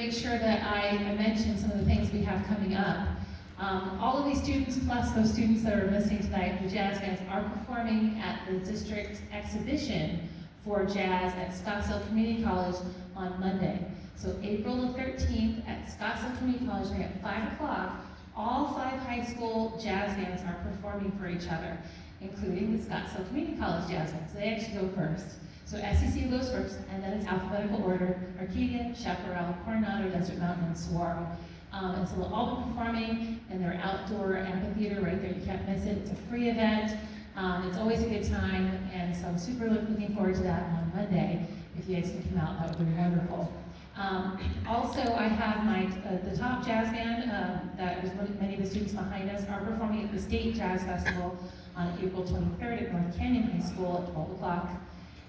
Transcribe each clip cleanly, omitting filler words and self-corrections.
make sure that I mention some of the things we have coming up. All of these students, plus those students that are missing tonight, the jazz bands are performing at the district exhibition for jazz at Scottsdale Community College on Monday. So April the 13th at Scottsdale Community College, at 5 o'clock, all 5 high school jazz bands are performing for each other, including the Scottsdale Community College jazz band. So they actually go first. So SEC goes first, and then it's alphabetical order: Arcadia, Chaparral, Coronado, Desert Mountain, and Saguaro. And so they'll all be performing in their outdoor amphitheater right there. You can't miss it. It's a free event. It's always a good time, and so I'm super looking forward to that on Monday. If you guys can come out, that would be wonderful. Also, I have the top jazz band that was many of the students behind us are performing at the State Jazz Festival on April 23rd at North Canyon High School at 12 o'clock.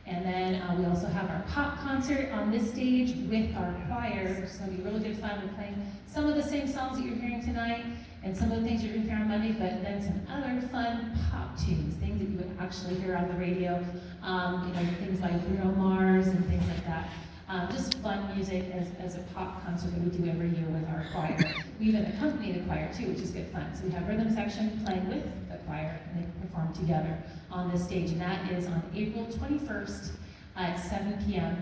And then we also have our pop concert on this stage with our choir, which is going to be really good fun. We're playing some of the same songs that you're hearing tonight and some of the things you're going to hear on Monday, but then some other fun pop tunes, things that you would actually hear on the radio, things like Bruno Mars and things like that. Just fun music as a pop concert that we do every year with our choir. We even accompany the choir too, which is good fun. So we have rhythm section playing with the choir, and they perform together on this stage, and that is on April 21st at 7 p.m.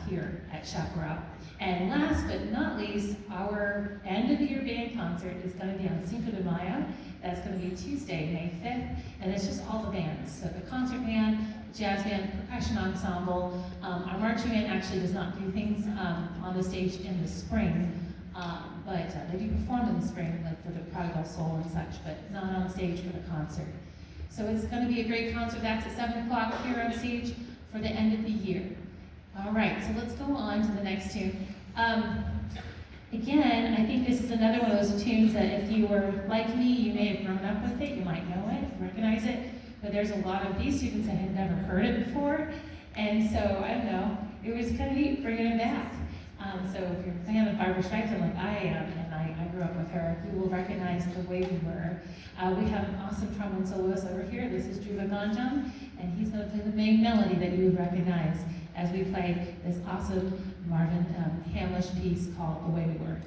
Here at Chaparral. And last but not least, our end of the year band concert is going to be on Cinco de Mayo. That's going to be Tuesday, May 5th, and it's just all the bands. So the concert band, jazz band, percussion ensemble. Our marching band actually does not do things on the stage in the spring, but they do perform in the spring, like for the Prodigal Soul and such, but not on stage for the concert. So it's going to be a great concert. That's at 7 o'clock here on stage for the end of the year. All right, so let's go on to the next tune. Again, I think this is another one of those tunes that if you were like me, you may have grown up with it, you might know it, recognize it, but there's a lot of these students that had never heard it before, and so, I don't know, it was kind of neat bringing it back. So if you're a fan of Barbara Streisand like I am, and I grew up with her, you will recognize The Way We Were. We have an awesome trombone soloist over here. This is Dhruva Ganjam, and he's going to play the main melody that you would recognize as we play this awesome Marvin Hamlish piece called The Way We Were.